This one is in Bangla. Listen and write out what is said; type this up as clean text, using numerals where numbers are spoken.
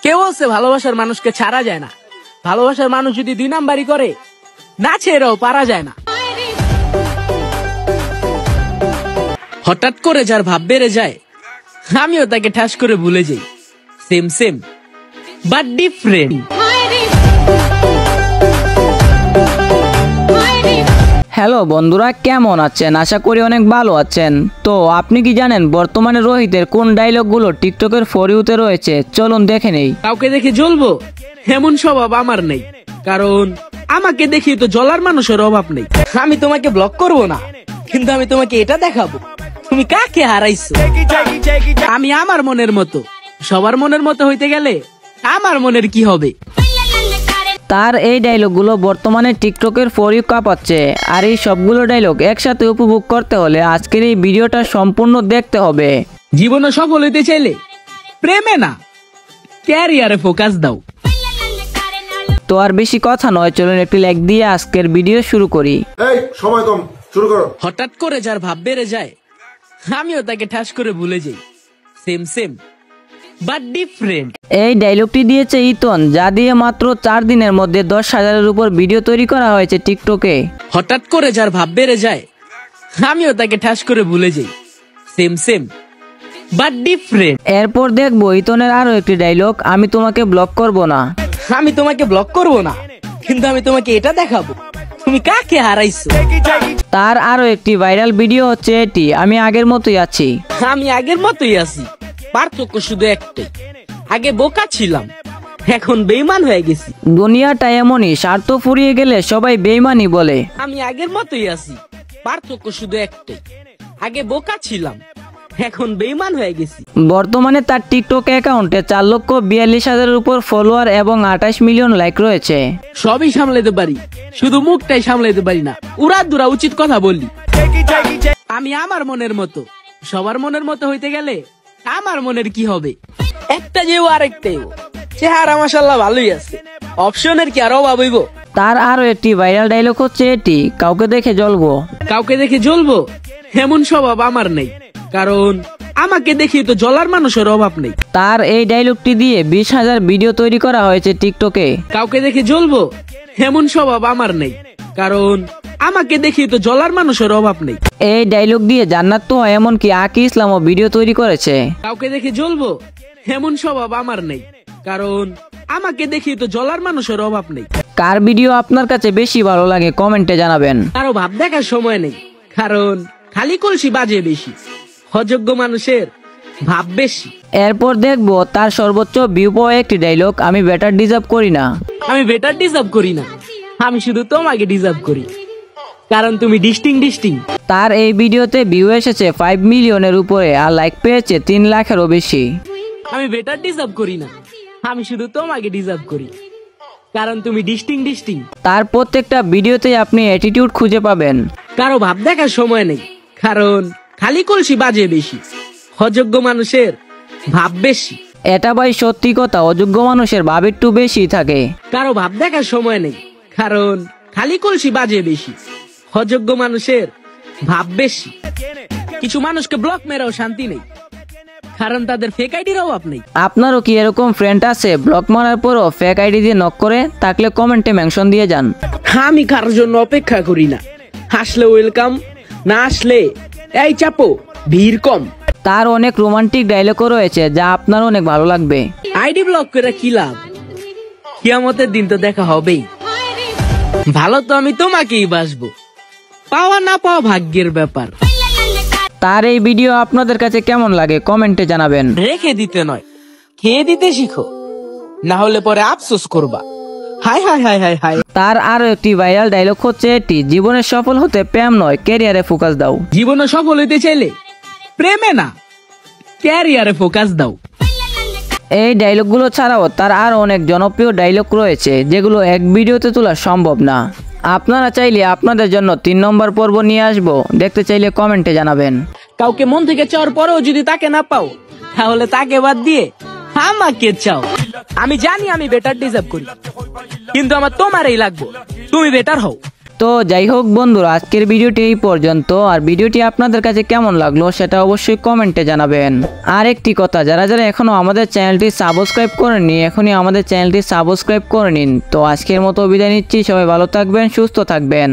কেউ বলছে ভালোবাসার মানুষকে ছাড়া যায় না, ভালোবাসার মানুষ যদি 2 নাম্বারই করে না ছেড়েও পারা যায় না। হঠাৎ করে যার ভাব বেড়ে যায় আমিও তাকে ঠাস করে ভুলে যাই। Same same but different. Hello বন্ধুরা, কেমন আছেন? আশা করি অনেক ভালো আছেন। তো আপনি কি জানেন বর্তমানে রোহিতের কোন ডায়লগগুলো টিকটকের ফর ইউতে রয়েছে? চলুন দেখে নেই। কাউকে দেখে জ্বলবো এমন স্বভাব আমার নেই, কারণ আমাকে দেখি তো জ্বলার মানুষের অভাব নেই। আমি তোমাকে ব্লক করব না, কিন্তু আমি তোমাকে এটা দেখাবো তুমি কাকে হারাইছো। আমি আমার মনের মতো, সবার মনের মতো হইতে গেলে আমার মনের কি হবে? তার এই ডায়লগগুলো বর্তমানে টিকটকের ফর ইউ কাঁপাচ্ছে। আর এই সবগুলো ডায়লগ একসাথে উপভোগ করতে হলে আজকের এই ভিডিওটা সম্পূর্ণ দেখতে হবে। জীবনে সফল হইতে চাইলে প্রেমে না ক্যারিয়ারে ফোকাস দাও। তো আর বেশি কথা নয়, চলুন একটি লাইক দিয়ে আজকের ভিডিও শুরু করি। এই সময় কম, শুরু করো। হঠাৎ করে যার ভাব বেড়ে যায় আমিও তাকে ঠাস করে ভুলে যাই। Same same but different. এই ডায়লগটি দিয়েছে ইতন, যা দিয়ে মাত্র 4 দিনের মধ্যে 10,000-এর উপর ভিডিও তৈরি করা হয়েছে টিকটকে। হঠাৎ করে যার ভাব বেড়ে যায় আমিও তাকে ঠাস করে ভুলে যাই। Same same but different. এরপর দেখবো ইতনের আরো একটি ডায়লগ, আমি তোমাকে ব্লক করব না। আমি তোমাকে ব্লক করব না, কিন্তু আমি তোমাকে এটা দেখাবো তুমি কাকে হারাইছো। তার আরো একটি ভাইরাল ভিডিও হচ্ছে এটি, আমি আগের মতোই আছি। আমি আগের মতোই আছি, পার্থক্য শুধু একটাই, আগে বোকা ছিলাম এখন বেঈমান হয়ে গেছি। দুনিয়াটা এমনই, স্বার্থ ফুরিয়ে গেলে সবাই বেঈমানি বলে। আমি আগের মতোই আছি, পার্থক্য শুধু একটাই, আগে বোকা ছিলাম এখন বেঈমান হয়ে গেছি। বর্তমানে তার টিকটক অ্যাকাউন্টে 4,42,000-এর উপর ফলোয়ার এবং 28 মিলিয়ন লাইক রয়েছে। সবই সামলাতে পারি, শুধু মুখটাই সামলাতে পারি না। উড়াদুরা উচিত কথা বললি। আমি আমার মনের মতো, সবার মনের মতো হইতে গেলে আমার মনের কি হবে? একটা যেও আরেকটাই, চেহারা মাশাআল্লাহ ভালোই আছে, অপশনের কি আর অভাব হইব? তার আরো একটি ভাইরাল ডায়লগ হচ্ছে এটি, কাউকে দেখে জ্বলবো। কাউকে দেখে জ্বলবো এমন স্বভাব আমার নেই, কারণ আমাকে দেখি তো জ্বলার মানুষের অভাব নেই। তার এই ডায়লগটি দিয়ে 20,000 ভিডিও তৈরি করা হয়েছে টিকটকে। কাউকে দেখে জ্বলবো এমন স্বভাব আমার নেই, কারণ আমাকে দেখি তো জ্বলার মানুষের অভাব নেই। এই ডায়লগ দিয়ে জান্নাত তো এমনকি আকি ইসলামও ভিডিও তৈরি করেছে। কাউকে দেখে জ্বলবো এমন স্বভাব আমার নেই, কারণ আমাকে দেখি তো জ্বলার মানুষের অভাব নেই। কার ভিডিও আপনার কাছে বেশি ভালো লাগে কমেন্টে জানাবেন। কারো ভাব দেখার সময় নেই, কারণ খালি কলসি বাজে বেশি, অযোগ্য মানুষের ভাব বেশি। এরপর দেখবো তার সর্বোচ্চ ভিউ পাওয়া একটি ডায়লগ, আমি বেটার ডিজার্ভ করি না। আমি বেটার ডিজার্ভ করি না, আমি শুধু তোমাকে ডিজার্ভ করি, কারণ তুমি ডিস্টিং। তার এই ভিডিওতে ভিউ এসেছে 5 মিলিয়নের উপরে আর লাইক পেয়েছে 3 লাখেরও বেশি। আমি বেটার ডিজার্ভ করি না, আমি শুধু তোমাকে ডিজার্ভ করি, কারণ তুমি ডিস্টিং। তার প্রত্যেকটা ভিডিওতে আপনি অ্যাটিটিউড খুঁজে পাবেন। কারো ভাব দেখার সময় নেই, কারণ খালি কলসি বাজে বেশি, অযোগ্য মানুষের ভাব বেশি। এটা ভাই সত্যি কথা, অযোগ্য মানুষের ভাব একটু বেশি থাকে। কারো ভাব দেখার সময় নেই, কারণ খালি কলসি বাজে বেশি, অযোগ্য মানুষের ভাব বেশি। কিছু মানুষকে ব্লক মেরাও শান্তি নেই, কারণ তাদের ফেক আইডির অভাব নেই। আপনারও কি এরকম ফ্রেন্ড আছে ব্লক মারার পরও ফেক আইডি দিয়ে নক করে? থাকলে কমেন্টে মেনশন দিয়ে যান। আমি কারোর জন্য অপেক্ষা করি না, আসলে ওয়েলকাম, না আসলে এই চাপো, ভিড় কম। তার অনেক রোমান্টিক ডায়লগও রয়েছে যা আপনার অনেক ভালো লাগবে। আইডি ব্লক করে কি লাভ? কিয়ামতের দিন তো দেখা হবেই। ভালো তো আমি তোমাকেই বাসবো, পাওয়া না পাওয়া ভাগ্যের ব্যাপার। তার এই ভিডিও আপনাদের কাছে কেমন লাগে কমেন্টে জানাবেন। রেখে দিতে নয়, খেয়ে দিতে শিখো, না হলে পরে আফসোস করবা। High high high high high. তার আরো একটি ভাইরাল ডায়লগ হচ্ছে এটি, জীবনে সফল হতে প্রেম নয় ক্যারিয়ারে ফোকাস দাও। জীবনে সফল হইতে চাইলে প্রেমে না ক্যারিয়ারে ফোকাস দাও। এই ডায়লগগুলো ছাড়াও তার আরো অনেক জনপ্রিয় ডায়লগ রয়েছে যেগুলো এক ভিডিওতে তোলা সম্ভব না। আপনারা চাইলে আপনাদের জন্য 3 নম্বর পর্ব নিয়ে আসবো, দেখতে চাইলে কমেন্টে জানাবেন। কাউকে মন থেকে চাওয়ার পরেও যদি তাকে না পাও, তাহলে তাকে বাদ দিয়ে আমাকে চাও। আমি জানি আমি বেটার ডিজার্ভ করি, কিন্তু আমার তোমারই লাগবে, তুমি বেটার হও। তো যাই হোক বন্ধুরা, আজকের ভিডিওটি এই পর্যন্ত। আর ভিডিওটি আপনাদের কাছে কেমন লাগলো সেটা অবশ্যই কমেন্টে জানাবেন। আর একটি কথা, যারা যারা এখনো আমাদের চ্যানেলটি সাবস্ক্রাইব করেননি, এখনই আমাদের চ্যানেলটি সাবস্ক্রাইব করে নিন। তো আজকের মতো বিদায় নিচ্ছি, সবাই ভালো থাকবেন, সুস্থ থাকবেন।